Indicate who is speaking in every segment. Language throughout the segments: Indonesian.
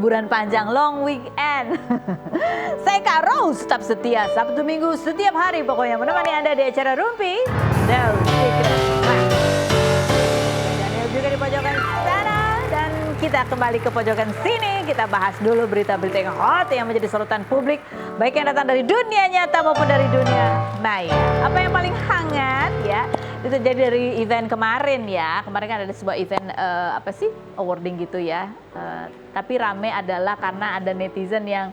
Speaker 1: liburan panjang, long weekend. Saya Kak Rose, tetap setia Sabtu Minggu setiap hari pokoknya menemani Anda di acara Rumpi The Secret. Daniel juga di pojokan sana dan kita kembali ke pojokan sini. Kita bahas dulu berita-berita yang hot yang menjadi sorotan publik, baik yang datang dari dunia nyata maupun dari dunia maya. Apa yang paling hangat ya? Itu terjadi dari event kemarin ya. Kemarin kan ada sebuah event awarding gitu ya. Tapi rame adalah karena ada netizen yang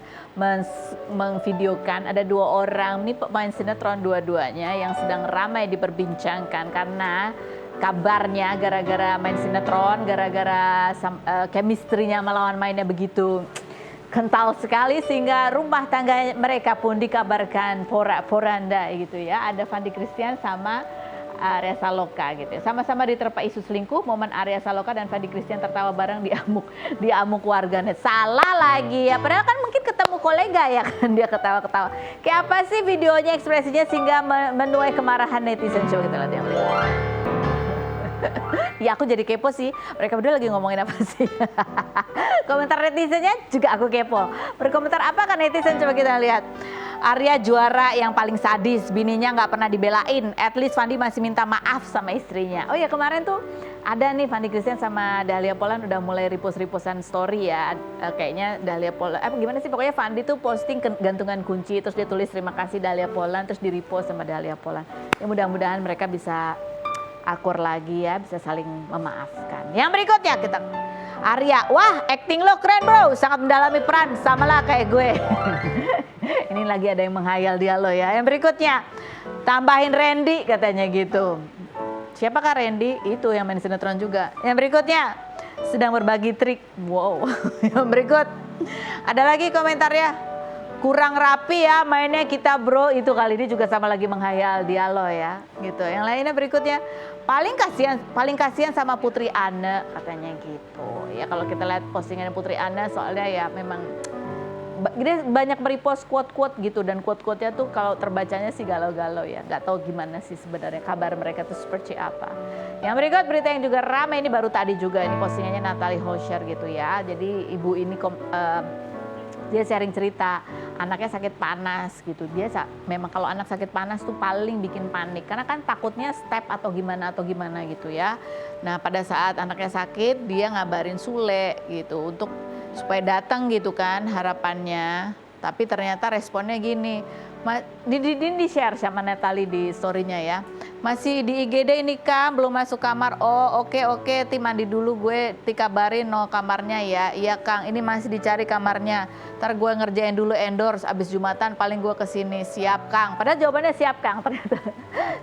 Speaker 1: mengvideokan ada 2 orang ini pemain sinetron dua-duanya yang sedang ramai diperbincangkan karena kabarnya gara-gara main sinetron, gara-gara chemistry-nya melawan mainnya begitu kental sekali sehingga rumah tangga mereka pun dikabarkan porak-poranda gitu ya. Ada Fandi Christian sama Arya Saloka gitu ya. Sama-sama diterpa isu selingkuh, momen Arya Saloka dan Fandi Christian tertawa bareng diamuk warganet. Salah lagi ya, padahal kan mungkin ketemu kolega ya kan, dia ketawa-ketawa. Kayak apa sih videonya, ekspresinya sehingga menuai kemarahan netizen. Coba kita lihat yang berikut. Ya aku jadi kepo sih, mereka berdua lagi ngomongin apa sih. Komentar netizennya juga aku kepo. Berkomentar apa kan netizen, coba kita lihat. Arya juara yang paling sadis, bininya nggak pernah dibelain. At least Fandi masih minta maaf sama istrinya. Oh ya kemarin tuh ada nih Fandi Christian sama Dahlia Poland udah mulai repost-repostan story ya. Kayaknya Dahlia Poland, gimana sih pokoknya Fandi tuh posting gantungan kunci terus dia tulis terima kasih Dahlia Poland terus di repost sama Dahlia Poland. Ya mudah-mudahan mereka bisa akur lagi ya, bisa saling memaafkan. Yang berikutnya kita Arya, wah acting lo keren bro, sangat mendalami peran, samalah kayak gue. Ini lagi ada yang menghayal dia lo ya. Yang berikutnya, tambahin Randy katanya gitu. Siapakah Randy? Itu yang main sinetron juga. Yang berikutnya, sedang berbagi trik. Wow. Yang berikut, ada lagi komentarnya. Kurang rapi ya mainnya kita bro, itu kali ini juga sama lagi menghayal dia lo ya. Gitu. Yang lainnya berikutnya, paling kasihan sama Putri Anne katanya gitu. Ya kalau kita lihat postingan Putri Anne soalnya ya memang dia banyak merepost quote-quote gitu dan quote-quote-nya tuh kalau terbacanya sih galau-galau ya. Gak tahu gimana sih sebenarnya kabar mereka tuh seperti apa. Yang berikut berita yang juga ramai ini baru tadi juga ini postingannya Natalie Hosher gitu ya. Jadi ibu ini dia sharing cerita anaknya sakit panas gitu. Dia memang kalau anak sakit panas tuh paling bikin panik karena kan takutnya step atau gimana gitu ya. Nah pada saat anaknya sakit dia ngabarin Sule gitu untuk supaya datang gitu kan harapannya. Tapi ternyata responnya gini, di share sama Natalie di story-nya ya. Masih di IGD ini Kang, belum masuk kamar. Oh oke, Ti mandi dulu gue dikabarin no kamarnya ya. Iya Kang, ini masih dicari kamarnya. Ntar gue ngerjain dulu endorse, abis Jumatan paling gue kesini. Siap Kang, padahal jawabannya siap Kang ternyata.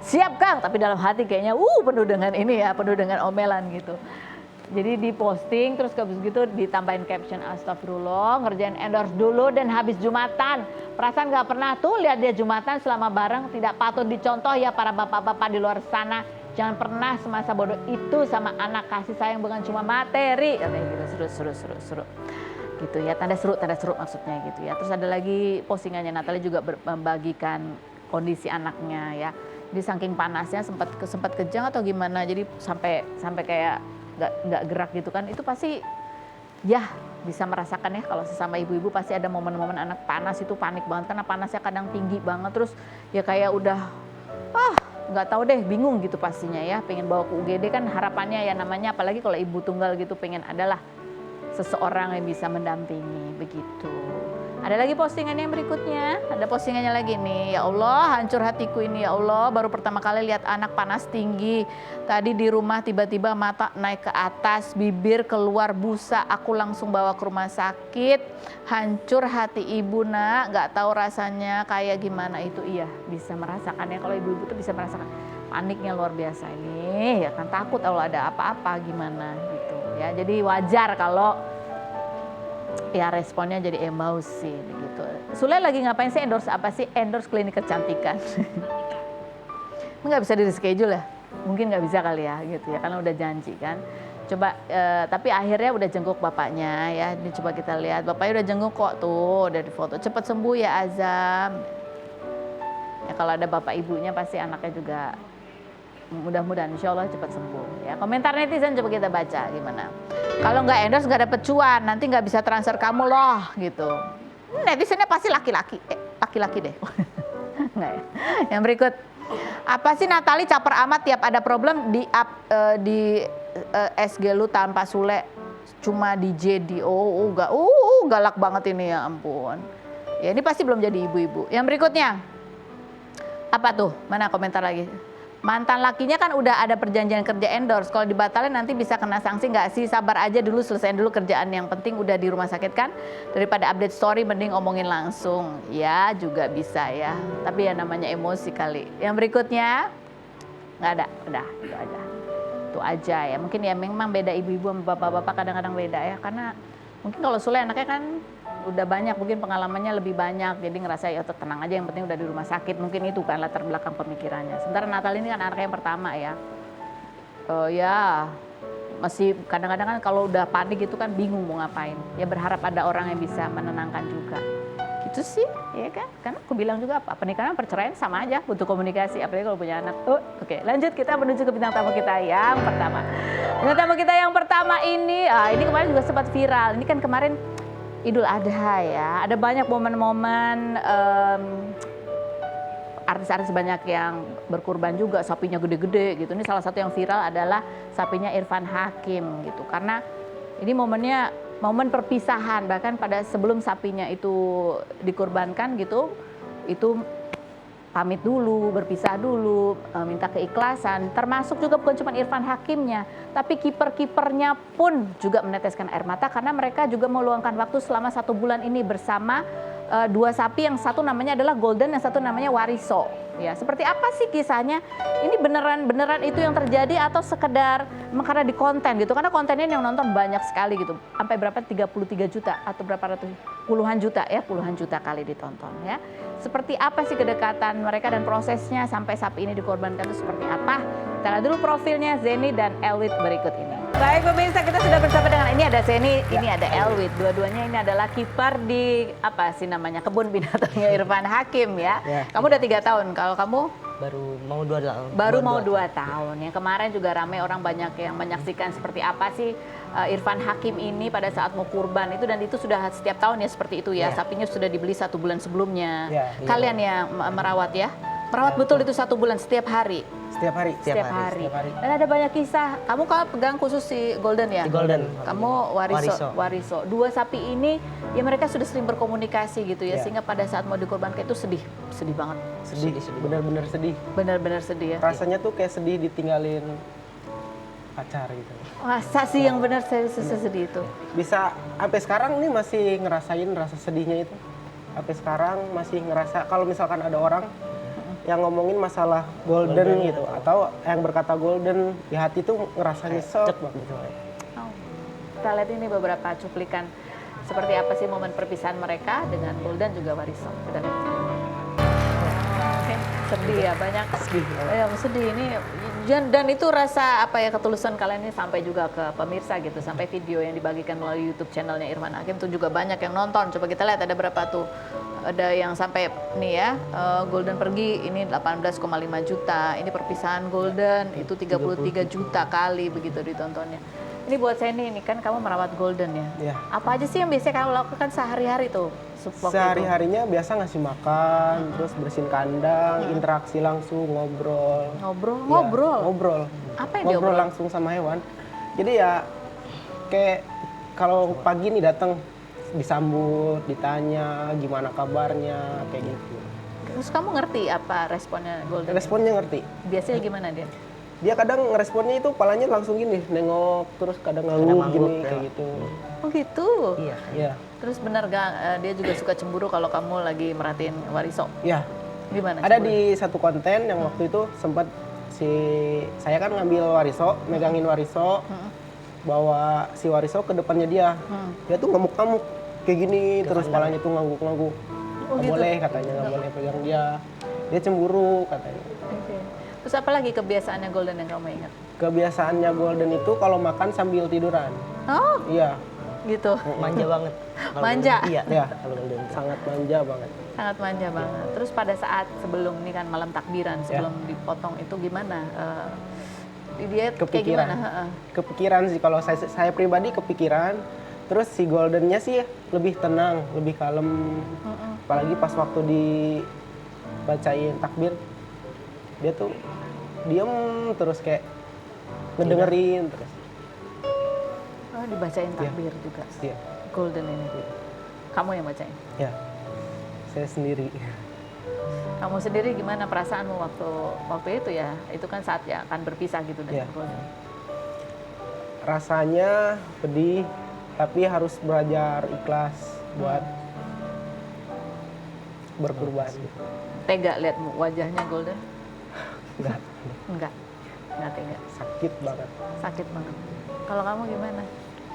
Speaker 1: Siap Kang, tapi dalam hati kayaknya penuh dengan ini ya, penuh dengan omelan gitu. Jadi diposting terus habis gitu ditambahin caption astagfirullah ngerjain endorse dulu dan habis Jumatan. Perasaan gak pernah tuh lihat dia Jumatan selama bareng, tidak patut dicontoh ya para bapak-bapak di luar sana. Jangan pernah semasa bodoh itu sama anak, kasih sayang bukan cuma materi. Katanya gitu, seru. Gitu ya, tanda seru maksudnya gitu ya. Terus ada lagi postingannya Natalie juga membagikan kondisi anaknya ya. Jadi saking panasnya sempat kejang atau gimana, jadi sampai kayak nggak gerak gitu kan, itu pasti ya bisa merasakan ya kalau sesama ibu-ibu pasti ada momen-momen anak panas itu panik banget karena panasnya kadang tinggi banget terus ya kayak udah nggak tahu deh bingung gitu pastinya ya, pengen bawa ke UGD kan harapannya ya namanya apalagi kalau ibu tunggal gitu pengen adalah seseorang yang bisa mendampingi begitu. Ada lagi postingan yang berikutnya, ada postingannya lagi nih. Ya Allah, hancur hatiku ini ya Allah. Baru pertama kali lihat anak panas tinggi. Tadi di rumah tiba-tiba mata naik ke atas, bibir keluar busa. Aku langsung bawa ke rumah sakit. Hancur hati ibu nak, gak tahu rasanya kayak gimana itu. Iya, bisa merasakannya kalau ibu-ibu tuh bisa merasakan paniknya luar biasa ini. Ya kan takut kalau ada apa-apa gimana gitu. Ya, jadi wajar kalau ya responnya jadi emosi begitu. Sule lagi ngapain sih, endorse apa sih? Endorse klinik kecantikan. Nggak bisa di reschedule ya? Mungkin nggak bisa kali ya gitu ya, karena udah janji kan. Coba tapi akhirnya udah jenguk bapaknya ya. Ini coba kita lihat, bapaknya udah jenguk kok tuh, udah di foto. Cepat sembuh ya Azam. Ya kalau ada bapak ibunya pasti anaknya juga mudah-mudahan insya Allah cepat sembuh. Ya, komentar netizen coba kita baca gimana. Kalau nggak endorse nggak dapet cuan, nanti nggak bisa transfer kamu loh gitu. Netizennya pasti laki-laki, laki-laki deh. Nggak ya. Yang berikut, apa sih Natali caper amat tiap ada problem di SG lu tanpa Sule, cuma di JD. Galak banget ini, ya ampun. Ya ini pasti belum jadi ibu-ibu. Yang berikutnya, apa tuh? Mana komentar lagi? Mantan lakinya kan udah ada perjanjian kerja endorse. Kalau dibatalin nanti bisa kena sanksi nggak sih? Sabar aja dulu, selesaiin dulu kerjaan. Yang penting udah di rumah sakit kan. Daripada update story mending omongin langsung. Ya juga bisa ya. Tapi ya namanya emosi kali. Yang berikutnya nggak ada. Udah itu aja. Itu aja ya. Mungkin ya memang beda ibu-ibu sama bapak-bapak kadang-kadang beda ya. Karena mungkin kalau Sule anaknya kan udah banyak, mungkin pengalamannya lebih banyak, jadi ngerasa ya tenang aja, yang penting udah di rumah sakit, mungkin itu kan latar belakang pemikirannya. Sementara Natal ini kan anaknya yang pertama ya, ya masih kadang-kadang kan kalau udah panik gitu kan bingung mau ngapain, ya berharap ada orang yang bisa menenangkan juga. Gitu sih, ya kan? Karena aku bilang juga apa, pernikahan perceraian sama aja, butuh komunikasi, apalagi kalau punya anak. Oke, lanjut kita menuju ke bintang tamu kita yang pertama. Bintang tamu kita yang pertama ini kemarin juga sempat viral. Ini kan kemarin Idul Adha ya, ada banyak momen-momen artis-artis banyak yang berkurban juga, sapinya gede-gede gitu. Ini salah satu yang viral adalah sapinya Irfan Hakim gitu. Karena ini momennya momen perpisahan, bahkan pada sebelum sapinya itu dikurbankan gitu, itu pamit dulu, berpisah dulu, minta keikhlasan. Termasuk juga bukan cuma Irfan Hakimnya, tapi kiper-kipernya pun juga meneteskan air mata karena mereka juga meluangkan waktu selama 1 bulan ini bersama 2 sapi, yang satu namanya adalah Golden, yang satu namanya Wariso. Ya, seperti apa sih kisahnya? Ini beneran itu yang terjadi atau sekedar karena di konten gitu? Karena kontennya yang nonton banyak sekali gitu. Sampai berapa? 33 juta atau berapa ratus? Puluhan juta kali ditonton ya. Seperti apa sih kedekatan mereka dan prosesnya sampai sapi ini dikorbankan itu seperti apa? Kita lihat dulu profilnya Zeni dan Elwit berikut ini. Baik pemirsa, kita sudah bersama dengan ini ada Zeni, ini ada Elwit. Dua-duanya ini adalah kiper di apa sih namanya, kebun binatangnya Irfan Hakim ya. Kamu udah 3 tahun, kalau kamu?
Speaker 2: Baru mau 2 tahun.
Speaker 1: Baru mau 2 tahun. Yang kemarin juga ramai orang banyak yang menyaksikan seperti apa sih Irfan Hakim ini pada saat mau kurban itu, dan itu sudah setiap tahun ya seperti itu ya. Sapinya sudah dibeli 1 bulan sebelumnya. Kalian yang merawat ya? Merawat betul itu 1 bulan setiap hari?
Speaker 3: Setiap hari.
Speaker 1: Dan ada banyak kisah. Kamu kalau pegang khusus si Golden ya?
Speaker 2: Si Golden.
Speaker 1: Kamu Wariso. 2 sapi ini ya mereka sudah sering berkomunikasi gitu ya, sehingga pada saat mau dikorbankan itu sedih banget.
Speaker 3: Sedih. Benar-benar sedih.
Speaker 1: Benar-benar sedih ya.
Speaker 3: Rasanya tuh kayak sedih ditinggalin pacar gitu.
Speaker 1: Masa sih yang benar sedih itu?
Speaker 3: Bisa sampai sekarang nih masih ngerasain rasa sedihnya itu. Sampai sekarang masih ngerasa kalau misalkan ada orang yang ngomongin masalah golden gitu, atau yang berkata golden, di hati tuh ngerasa nyesek banget.
Speaker 1: Kita lihat ini beberapa cuplikan seperti apa sih momen perpisahan mereka dengan Golden juga Wariso. Kita lihat. Sedih ya, banyak sedih ini, dan itu rasa apa ya, ketulusan kalian ini sampai juga ke pemirsa gitu, sampai video yang dibagikan melalui YouTube channelnya Irfan Hakim itu juga banyak yang nonton. Coba kita lihat ada berapa tuh. Ada yang sampai nih ya, Golden pergi ini 18,5 juta, ini perpisahan Golden itu 33 juta kali begitu ditontonnya. Ini buat saya ini kan kamu merawat Golden ya. Apa aja sih yang biasanya kamu lakukan sehari-hari tuh?
Speaker 3: Sehari-harinya biasa ngasih makan, terus bersihin kandang, interaksi langsung, ngobrol. Ngobrol.
Speaker 1: Apa yang
Speaker 3: ngobrol langsung sama hewan. Jadi ya kayak kalau pagi nih datang, disambut, ditanya gimana kabarnya, kayak gitu.
Speaker 1: Terus kamu ngerti apa responnya Golden?
Speaker 3: Responnya ngerti.
Speaker 1: Biasanya gimana dia?
Speaker 3: Dia kadang ngeresponnya itu palanya langsung gini, nengok, terus kadang ngangguk gini, kayak gitu.
Speaker 1: Oh gitu?
Speaker 3: Iya.
Speaker 1: Terus bener gak dia juga suka cemburu kalau kamu lagi merhatiin Wariso?
Speaker 3: Iya.
Speaker 1: Gimana?
Speaker 3: Ada di satu konten yang waktu itu sempat saya kan ngambil Wariso, megangin Wariso, bawa si Wariso ke depannya dia. Dia tuh ngamuk-ngamuk kayak gini, terus palanya tuh ngangguk-ngangguk. Nggak boleh katanya, nggak boleh pegang dia. Dia cemburu katanya.
Speaker 1: Terus apa lagi kebiasaannya Golden yang kamu ingat?
Speaker 3: Kebiasaannya Golden itu kalau makan sambil tiduran.
Speaker 1: Oh?
Speaker 3: Iya.
Speaker 1: gitu.
Speaker 2: Manja banget. Kalau
Speaker 1: Manja?
Speaker 2: golden, iya.
Speaker 3: Ya,
Speaker 2: Kalau golden tuh.
Speaker 3: sangat manja banget.
Speaker 1: Sangat manja banget. Terus pada saat sebelum ini kan malam takbiran, sebelum dipotong itu gimana? Dia kayak
Speaker 3: Kepikiran.
Speaker 1: gimana? Heeh.
Speaker 3: Kepikiran sih, kalau saya pribadi kepikiran. Terus si goldennya sih lebih tenang, lebih kalem. Apalagi pas waktu dibacain takbir, dia tuh diem terus kayak ngedengerin terus.
Speaker 1: Oh, dibacain takbir juga.
Speaker 3: Iya,
Speaker 1: Golden ini. Kamu yang bacain.
Speaker 3: ya, saya sendiri.
Speaker 1: Kamu sendiri gimana perasaanmu waktu itu ya? Itu kan saat ya akan berpisah gitu dari
Speaker 3: Iya.
Speaker 1: Golden.
Speaker 3: Rasanya pedih, tapi harus belajar ikhlas buat berkurban.
Speaker 1: Tega lihat wajahnya Golden?
Speaker 3: Enggak,
Speaker 1: Enggak tega.
Speaker 3: sakit banget.
Speaker 1: Sakit banget. Kalau kamu gimana?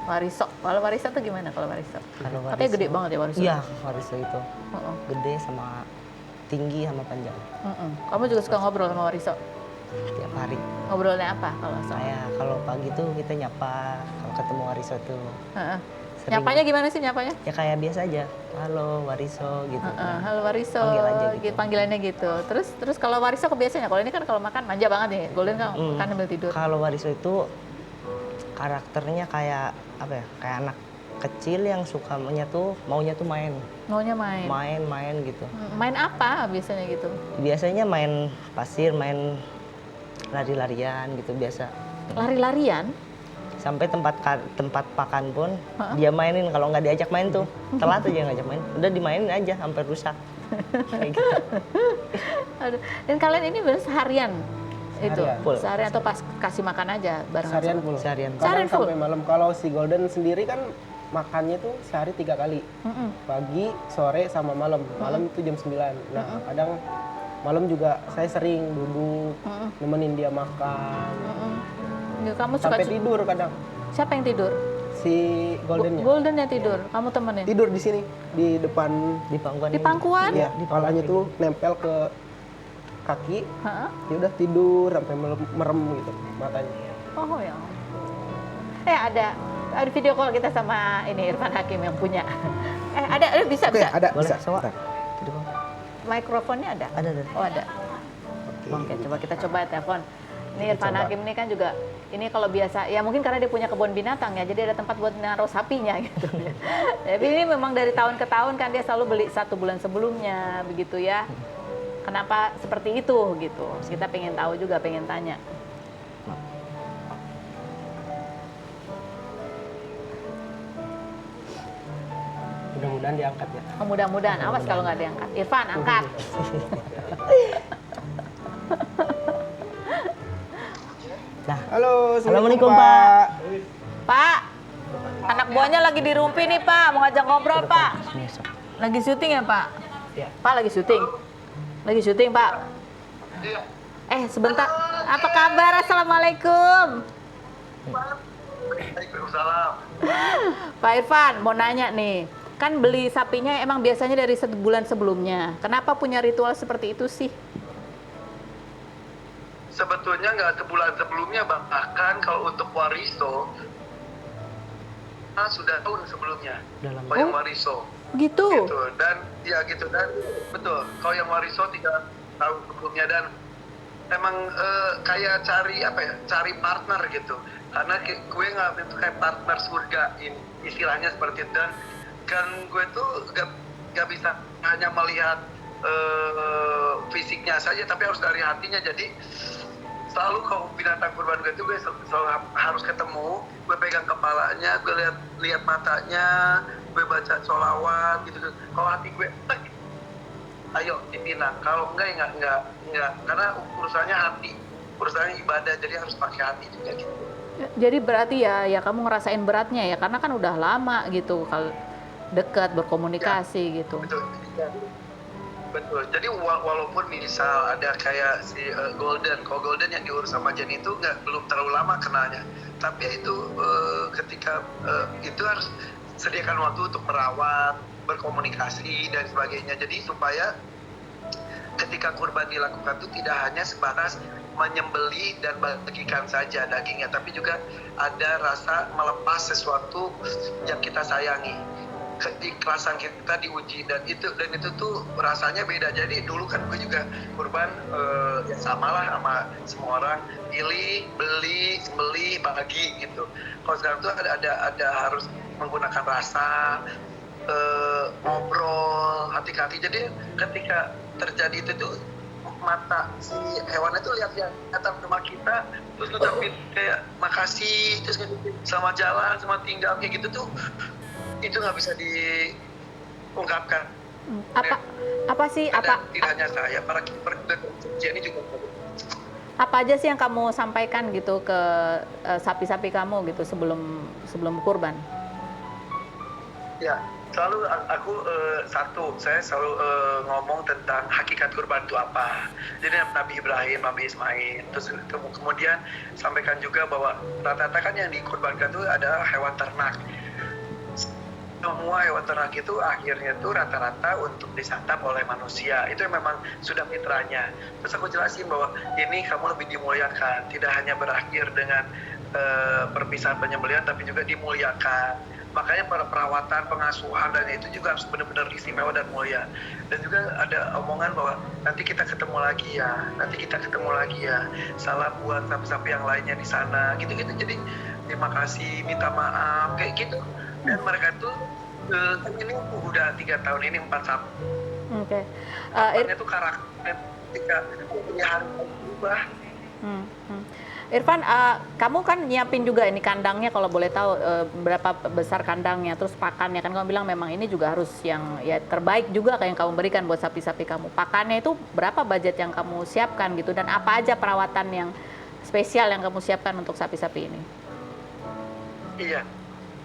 Speaker 1: Wariso. Kalau wariso tuh gimana kalau wariso?
Speaker 2: Kalau
Speaker 1: Katanya gede banget ya wariso.
Speaker 2: Iya, wariso itu
Speaker 1: Heeh.
Speaker 2: gede sama tinggi sama panjang
Speaker 1: Heeh. Kamu juga suka ngobrol sama wariso?
Speaker 2: tiap hari.
Speaker 1: Ngobrolnya apa kalau soal?
Speaker 2: Kayak kalau pagi tuh kita nyapa kalau ketemu wariso tuh.
Speaker 1: Heeh.
Speaker 2: Sering.
Speaker 1: Nyapanya gimana sih nyapanya?
Speaker 2: Ya kayak biasa aja. Halo wariso gitu.
Speaker 1: Heeh, halo wariso.
Speaker 2: Panggil aja gitu.
Speaker 1: Panggilannya gitu. Terus kalau wariso kebiasaannya, kalau ini kan kalau makan manja banget nih. Golden kan makan sambil tidur.
Speaker 2: Kalau wariso itu karakternya kayak apa ya? Kayak anak kecil yang maunya tuh main.
Speaker 1: Maunya main.
Speaker 2: Main gitu.
Speaker 1: Main apa biasanya gitu?
Speaker 2: Biasanya main pasir, main lari-larian gitu biasa.
Speaker 1: Lari-larian?
Speaker 2: Sampai tempat pakan pun dia mainin, kalau nggak diajak main tuh telat aja ngajak main, udah dimainin aja sampai rusak. Kayak gitu.
Speaker 1: Aduh. Dan kalian ini bener seharian? Itu
Speaker 3: Seharian.
Speaker 2: Full.
Speaker 1: seharian atau pas kasih makan aja bareng
Speaker 3: Seharian
Speaker 1: sama-
Speaker 3: full.
Speaker 2: Seharian.
Speaker 3: Kadang
Speaker 1: Seharian full?
Speaker 3: sampai malam. Kalau si golden sendiri kan makannya tuh sehari 3 kali.
Speaker 1: Mm-mm.
Speaker 3: Pagi, sore, sama malam. Malam itu jam 9. Nah, kadang malam juga saya sering duduk, nemenin dia makan.
Speaker 1: Mm-mm. Ya, kamu suka
Speaker 3: Sampai tidur kadang.
Speaker 1: siapa yang tidur?
Speaker 3: Si goldennya.
Speaker 1: Golden yang tidur. Kamu temenin?
Speaker 3: Tidur di sini, di depan.
Speaker 2: Di pangkuan
Speaker 1: Di
Speaker 2: ini.
Speaker 1: pangkuan?
Speaker 3: Iya, kepalanya tuh nempel ke kaki.
Speaker 1: Heeh.
Speaker 3: Ya udah tidur sampai merem gitu matanya.
Speaker 1: Oh ya. Ada video call kita sama ini Irfan Hakim yang punya. Ada bisa
Speaker 3: Oke,
Speaker 1: bisa.
Speaker 3: ada
Speaker 2: Boleh,
Speaker 3: bisa.
Speaker 2: Soa.
Speaker 3: Bentar.
Speaker 2: Di bawah.
Speaker 1: Mikrofonnya ada?
Speaker 2: Ada.
Speaker 1: Oh ada. Oke, coba kita coba telepon. Ini Irfan Hakim ini kan juga, ini kalau biasa, ya mungkin karena dia punya kebun binatang ya, jadi ada tempat buat naruh sapinya gitu. Tapi ini memang dari tahun ke tahun kan dia selalu beli 1 bulan sebelumnya, begitu ya. Kenapa seperti itu gitu? Kita pengen tahu juga, pengen tanya.
Speaker 3: Mudah-mudahan diangkat ya.
Speaker 1: Oh, mudah-mudahan, awas kalau nggak diangkat. Irfan, angkat.
Speaker 2: Nah,
Speaker 3: Halo,
Speaker 2: Assalamualaikum,
Speaker 3: Pak.
Speaker 1: Pak, anak buahnya lagi di Rumpi nih Pak, mau ngajak ngobrol Pak.
Speaker 2: sini sok.
Speaker 1: Lagi syuting ya Pak?
Speaker 3: Iya.
Speaker 1: Pak lagi syuting? Lagi syuting Pak?
Speaker 4: Iya.
Speaker 1: Sebentar, apa kabar? Assalamualaikum.
Speaker 4: Waalaikumsalam.
Speaker 1: Pak Irfan, mau nanya nih. Kan beli sapinya emang biasanya dari 1 bulan sebelumnya. Kenapa punya ritual seperti itu sih?
Speaker 4: Sebetulnya nggak sebulan sebelumnya, bahkan kalau untuk wariso sudah tahun sebelumnya.
Speaker 2: Udah lama.
Speaker 4: Kalau yang wariso
Speaker 1: Gitu?
Speaker 4: gitu, dan ya gitu, dan betul. Kalau yang wariso 3 tahun sebelumnya, dan emang kayak cari apa ya, cari partner gitu. Karena gue nggak itu kayak partner surga, istilahnya seperti itu. Dan kan gue tuh gak bisa hanya melihat fisiknya saja, tapi harus dari hatinya. Jadi selalu kalau binatang kurban gue itu gue selalu harus ketemu, gue pegang kepalanya, gue lihat matanya, gue baca sholawat gitu. Kalau hati gue ayo dipinang, kalau enggak ya enggak, karena urusannya hati, urusannya ibadah, jadi harus pakai hati juga gitu.
Speaker 1: Jadi berarti ya kamu ngerasain beratnya ya, karena kan udah lama gitu kalau dekat berkomunikasi gitu.
Speaker 4: Betul. Betul. Jadi walaupun misal ada kayak si Golden, kalau Golden yang diurus sama Jenny itu belum terlalu lama kenalnya. Tapi ya itu ketika itu harus sediakan waktu untuk merawat, berkomunikasi dan sebagainya. Jadi supaya ketika kurban dilakukan itu tidak hanya sebatas menyembeli dan bagikan saja dagingnya, tapi juga ada rasa melepas sesuatu yang kita sayangi. Keikhlasan kita diuji dan itu tuh rasanya beda. Jadi dulu kan gue juga kurban ya samalah sama semua orang, pilih, beli, bagi gitu. Kalau sekarang tuh ada harus menggunakan rasa, ngobrol, hati-hati. Jadi ketika terjadi itu tuh mata si hewannya tuh lihat sama kita, terus ngucapin kayak makasih, terus selamat jalan, selamat tinggal kayak gitu tuh, itu nggak bisa diungkapkan. Tidak hanya saya, para kiper Jenny juga.
Speaker 1: Apa aja sih yang kamu sampaikan gitu ke sapi-sapi kamu gitu sebelum kurban?
Speaker 4: Ya, selalu aku saya selalu ngomong tentang hakikat kurban itu apa. Jadi Nabi Ibrahim, Nabi Ismail, terus kemudian sampaikan juga bahwa rata-rata kan yang dikurbankan itu adalah hewan ternak. Semua hewan ternak itu akhirnya tuh rata-rata untuk disantap oleh manusia. Itu yang memang sudah fitrahnya. Terus aku jelasin bahwa ini kamu lebih dimuliakan, tidak hanya berakhir dengan perpisahan penyembelihan, tapi juga dimuliakan. Makanya perawatan, pengasuhan dan itu juga harus benar-benar istimewa dan mulia. Dan juga ada omongan bahwa nanti kita ketemu lagi ya, salam buat sapi-sapi yang lainnya di sana, gitu-gitu. Jadi terima kasih, minta maaf, kayak gitu. Dan mereka tuh ini udah 3 tahun ini 4 sapi.
Speaker 1: Oke.
Speaker 4: Itu karakter ketika punya hari berubah.
Speaker 1: Irfan, kamu kan nyiapin juga ini kandangnya, kalau boleh tahu berapa besar kandangnya, terus pakannya kan kamu bilang memang ini juga harus yang ya terbaik juga kayak yang kamu berikan buat sapi-sapi kamu. Pakannya itu berapa budget yang kamu siapkan gitu, dan apa aja perawatan yang spesial yang kamu siapkan untuk sapi-sapi ini?
Speaker 4: Iya,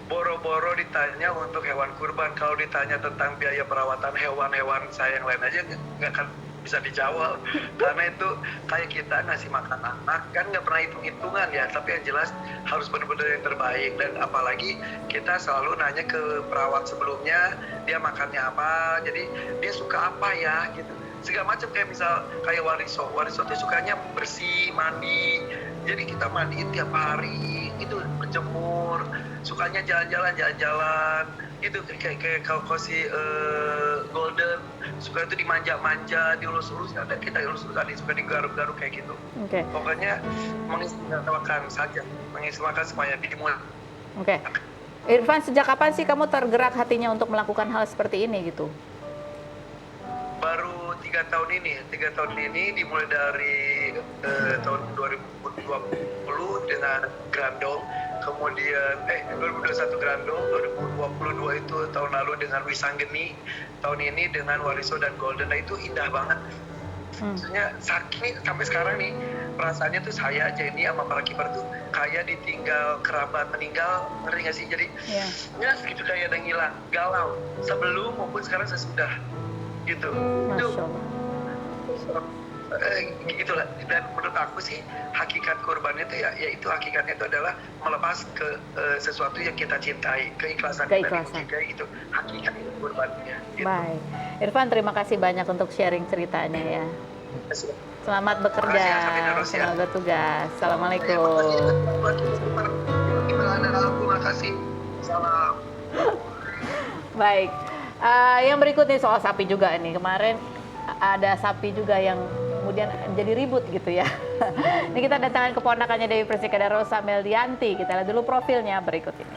Speaker 4: boro-boro ditanya untuk hewan kurban. Kalau ditanya tentang biaya perawatan hewan-hewan saya yang lain aja nggak akan bisa dijawab. Karena itu kayak kita ngasih makan anak, kan nggak pernah hitung-hitungan ya. Tapi yang jelas harus benar-benar yang terbaik. Dan apalagi kita selalu nanya ke perawat sebelumnya, dia makannya apa, jadi dia suka apa ya gitu. Segala macam, kayak misal kayak Wariso tuh sukanya bersih, mandi. Jadi kita mandiin tiap hari, itu berjemur, sukanya jalan-jalan itu kayak kalau si Golden suka itu dimanja-manja, diulus-ulus, ada kita ulus-ulus, suka digaruk-garuk kayak gitu.
Speaker 1: Oke.
Speaker 4: Pokoknya mengistimewakan saja, mengistimewakan semuanya dimulai.
Speaker 1: Oke. Irfan, sejak kapan sih kamu tergerak hatinya untuk melakukan hal seperti ini gitu?
Speaker 4: Baru 3 tahun ini dimulai dari tahun 2020 dengan Grandong, kemudian 2021 Grandong, 2022 itu tahun lalu dengan Wisanggeni, tahun ini dengan Wariso dan Golden. Nah, itu indah banget. Maksudnya sampai sekarang nih perasaannya tuh saya aja ini sama para kiper tuh kayak ditinggal kerabat meninggal, ngerti nggak sih? Jadi ya segitu kayak ada yang hilang, galau sebelum maupun sekarang sesudah gitu.
Speaker 1: Masya Allah.
Speaker 4: Gitulah. Dan menurut aku sih hakikat kurban itu ya itu hakikatnya itu adalah melepas ke sesuatu yang kita cintai, keikhlasan. Kita itu hakikat kurbannya gitu.
Speaker 1: Baik, Irfan, terima kasih banyak untuk sharing ceritanya ya. Selamat bekerja, selamat bertugas. Assalamualaikum.
Speaker 4: Terima kasih. Salam.
Speaker 1: Baik, yang berikut nih soal sapi juga nih. Kemarin ada sapi juga yang kemudian jadi ribut gitu ya. Ini kita datangkan keponakannya Dewi Persikada Rosa Meldianti. Kita lihat dulu profilnya berikut ini.